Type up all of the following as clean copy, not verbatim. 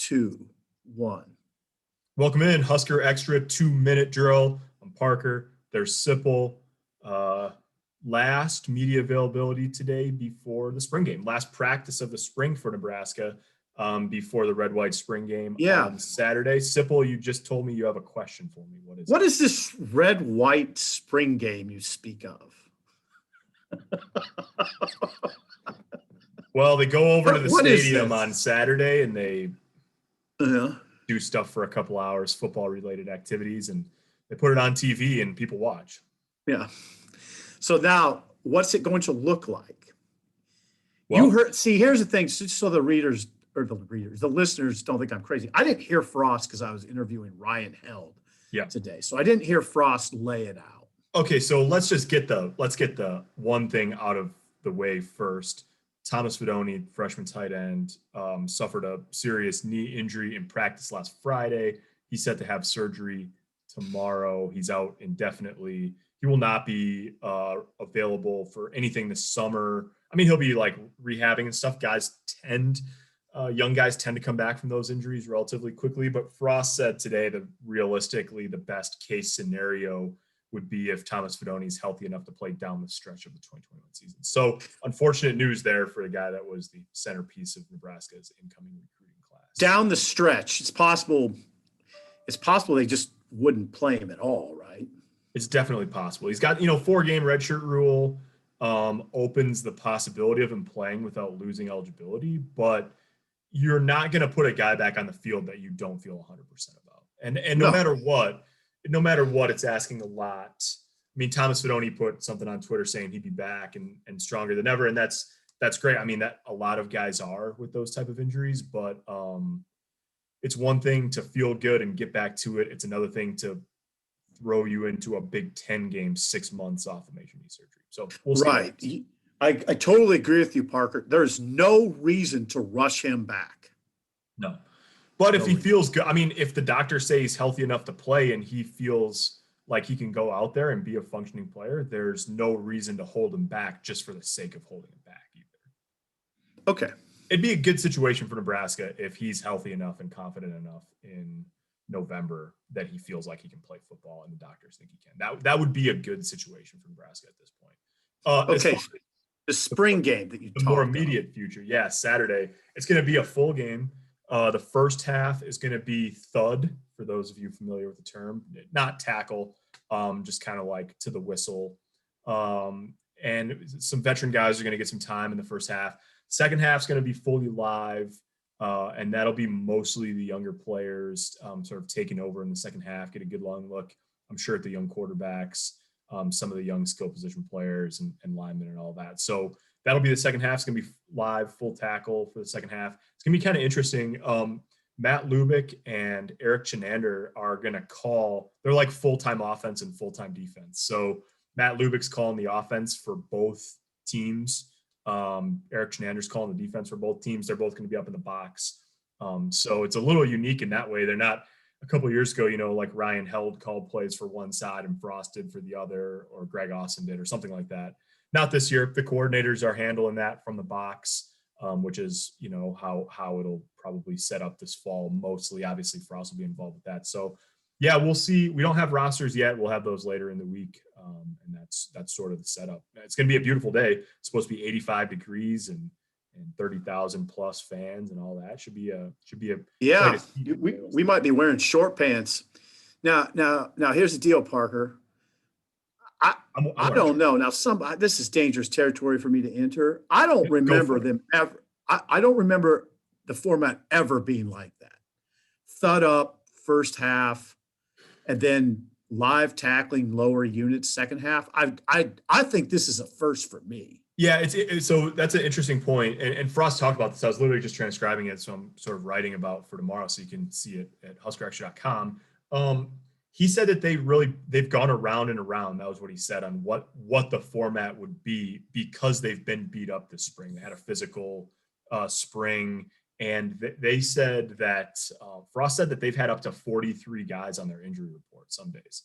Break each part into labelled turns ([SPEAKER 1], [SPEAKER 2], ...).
[SPEAKER 1] 2, 1.
[SPEAKER 2] Welcome in, Husker Extra 2-minute drill. I'm Parker. There's Sipple. Last media availability today before the spring game. Last practice of the spring for Nebraska before the red-white spring game on Saturday. Sipple, you just told me you have a question for me.
[SPEAKER 1] What is this red-white spring game you speak of?
[SPEAKER 2] Well, they go over to the stadium on Saturday and they do stuff for a couple hours, football-related activities, and they put it on TV and people watch.
[SPEAKER 1] Yeah. So now, what's it going to look like? Well, you heard. See, here's the thing. So the the listeners don't think I'm crazy. I didn't hear Frost because I was interviewing Ryan Held today, so I didn't hear Frost lay it out.
[SPEAKER 2] Okay, so let's get the one thing out of the way first. Thomas Fidone, freshman tight end, suffered a serious knee injury in practice last Friday. He's set to have surgery tomorrow. He's out indefinitely. He will not be available for anything this summer. I mean, he'll be like rehabbing and stuff. Young guys tend to come back from those injuries relatively quickly. But Frost said today that realistically the best case scenario would be if Thomas Fidone is healthy enough to play down the stretch of the 2021 season. So unfortunate news there for a guy that was the centerpiece of Nebraska's incoming recruiting class.
[SPEAKER 1] Down the stretch, it's possible they just wouldn't play him at all, right?
[SPEAKER 2] It's definitely possible. He's got, 4-game redshirt rule opens the possibility of him playing without losing eligibility, but you're not going to put a guy back on the field that you don't feel 100% about. And no matter what, it's asking a lot. I mean, Thomas Fidone put something on Twitter saying he'd be back and stronger than ever. And that's great. I mean, that a lot of guys are with those type of injuries, but it's one thing to feel good and get back to it. It's another thing to throw you into a Big Ten game 6 months off of major knee surgery. So we'll see.
[SPEAKER 1] Right. I totally agree with you, Parker. There's no reason to rush him back.
[SPEAKER 2] No. But if he feels good, I mean, if the doctors say he's healthy enough to play and he feels like he can go out there and be a functioning player, there's no reason to hold him back just for the sake of holding him back either.
[SPEAKER 1] Okay.
[SPEAKER 2] It'd be a good situation for Nebraska if he's healthy enough and confident enough in November that he feels like he can play football and the doctors think he can. That would be a good situation for Nebraska at this point.
[SPEAKER 1] Okay. The spring game that you talked about.
[SPEAKER 2] The more immediate future. Yeah, Saturday. It's going to be a full game. The first half is going to be thud, for those of you familiar with the term. Not tackle, just kind of like to the whistle. And some veteran guys are going to get some time in the first half. Second half is going to be fully live, and that'll be mostly the younger players sort of taking over in the second half, get a good long look, I'm sure, at the young quarterbacks, some of the young skill position players and linemen and all that. So that'll be the second half. It's going to be live, full tackle for the second half. It's going to be kind of interesting. Matt Lubick and Eric Chinander are going to call. They're like full-time offense and full-time defense. So Matt Lubick's calling the offense for both teams. Eric Chinander's calling the defense for both teams. They're both going to be up in the box. So it's a little unique in that way. They're not – a couple of years ago, like Ryan Held called plays for one side and Frost did for the other, or Greg Austin did, or something like that. Not this year. The coordinators are handling that from the box, which is, how it'll probably set up this fall. Mostly, obviously, Frost will be involved with that. So, yeah, we'll see. We don't have rosters yet. We'll have those later in the week, and that's sort of the setup. It's going to be a beautiful day. It's supposed to be 85 degrees and 30,000 plus fans and all that. Should be a
[SPEAKER 1] yeah. We might be wearing short pants. Now here's the deal, Parker. I don't know. Now this is dangerous territory for me to enter. I don't remember them ever. I don't remember the format ever being like that. Thud up first half, and then live tackling lower units second half. I think this is a first for me.
[SPEAKER 2] Yeah, so that's an interesting point. And Frost talked about this. I was literally just transcribing it, so I'm sort of writing about for tomorrow, so you can see it at huskerextra.com. He said that they've gone around and around. That was what he said on what the format would be, because they've been beat up this spring. They had a physical spring, and they said that Frost said that they've had up to 43 guys on their injury report some days.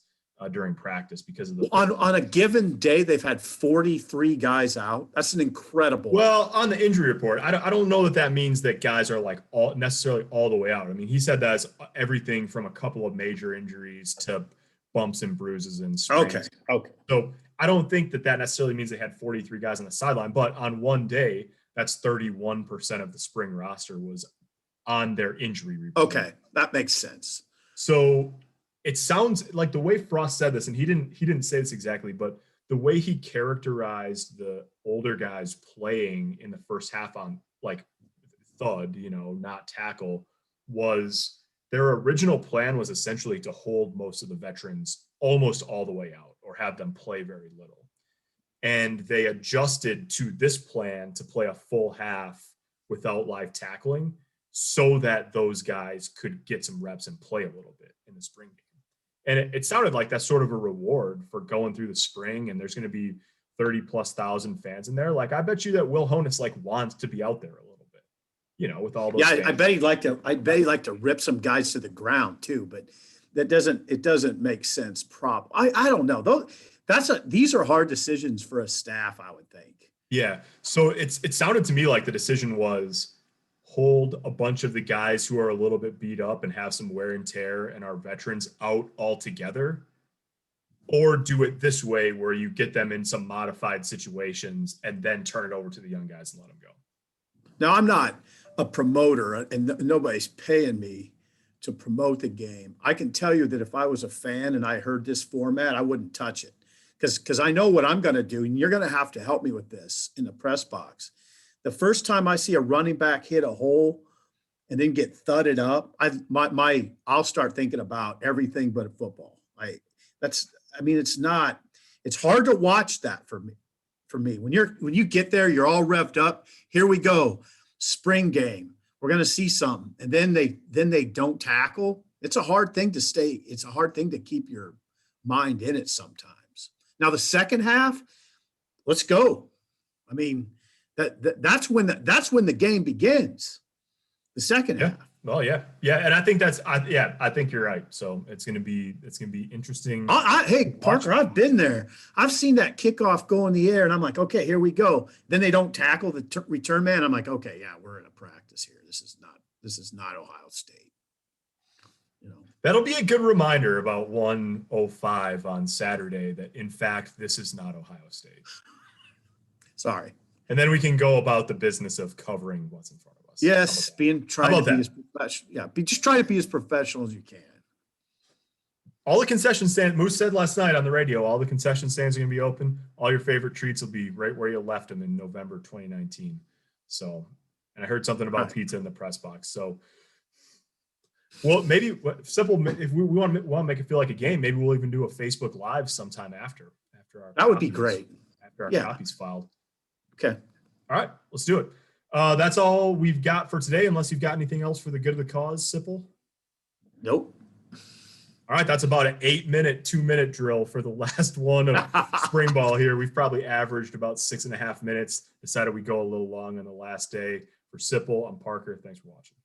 [SPEAKER 2] during practice because of the
[SPEAKER 1] on a given day they've had 43 guys out. That's an incredible.
[SPEAKER 2] Well, on the injury report, I don't know that means that guys are like necessarily all the way out. I mean, he said that's everything from a couple of major injuries to bumps and bruises and sprains.
[SPEAKER 1] Okay.
[SPEAKER 2] So I don't think that necessarily means they had 43 guys on the sideline, but on one day, that's 31% of the spring roster was on their injury report.
[SPEAKER 1] Okay, that makes sense.
[SPEAKER 2] So it sounds like the way Frost said this, and he didn't say this exactly, but the way he characterized the older guys playing in the first half on like thud, not tackle, was their original plan was essentially to hold most of the veterans almost all the way out or have them play very little. And they adjusted to this plan to play a full half without live tackling so that those guys could get some reps and play a little bit in the spring game. And it sounded like that's sort of a reward for going through the spring, and there's going to be 30,000+ fans in there. Like, I bet you that Will Honus wants to be out there a little bit, with all those.
[SPEAKER 1] Yeah, I bet he'd like to rip some guys to the ground too, but it doesn't make sense. I don't know. These are hard decisions for a staff, I would think.
[SPEAKER 2] Yeah. So it sounded to me like the decision was hold a bunch of the guys who are a little bit beat up and have some wear and tear and our veterans out altogether, or do it this way where you get them in some modified situations and then turn it over to the young guys and let them go.
[SPEAKER 1] Now, I'm not a promoter and nobody's paying me to promote the game. I can tell you that if I was a fan and I heard this format, I wouldn't touch it because I know what I'm going to do, and you're going to have to help me with this in the press box. The first time I see a running back hit a hole and then get thudded up, I'll start thinking about everything but football. It's hard to watch that for me. When you get there, you're all revved up. Here we go. Spring game. We're going to see something. And then they don't tackle. It's a hard thing to keep your mind in it sometimes. Now the second half, let's go. I mean, that's when the game begins. The second half.
[SPEAKER 2] Well, yeah, and I think I think you're right. So it's gonna be interesting.
[SPEAKER 1] Hey, Parker, I've been there. I've seen that kickoff go in the air, and I'm like, okay, here we go. Then they don't tackle the return man. I'm like, okay, yeah, we're in a practice here. This is not Ohio State.
[SPEAKER 2] That'll be a good reminder about 105 on Saturday that in fact this is not Ohio State.
[SPEAKER 1] Sorry.
[SPEAKER 2] And then we can go about the business of covering what's in front of us.
[SPEAKER 1] Yes, trying to be as professional as you can.
[SPEAKER 2] All the concession stands, Moose said last night on the radio, all the concession stands are going to be open. All your favorite treats will be right where you left them in November 2019. So, and I heard something about pizza in the press box. So, well, maybe simple. If we want to make it feel like a game, maybe we'll even do a Facebook Live sometime after our.
[SPEAKER 1] That would be great.
[SPEAKER 2] After our copies filed.
[SPEAKER 1] Okay.
[SPEAKER 2] All right, let's do it. That's all we've got for today, unless you've got anything else for the good of the cause, Sipple.
[SPEAKER 1] Nope.
[SPEAKER 2] All right, that's about an 8-minute, 2-minute drill for the last one of spring ball here. We've probably averaged about 6.5 minutes. Decided we go a little long on the last day. For Sipple, I'm Parker. Thanks for watching.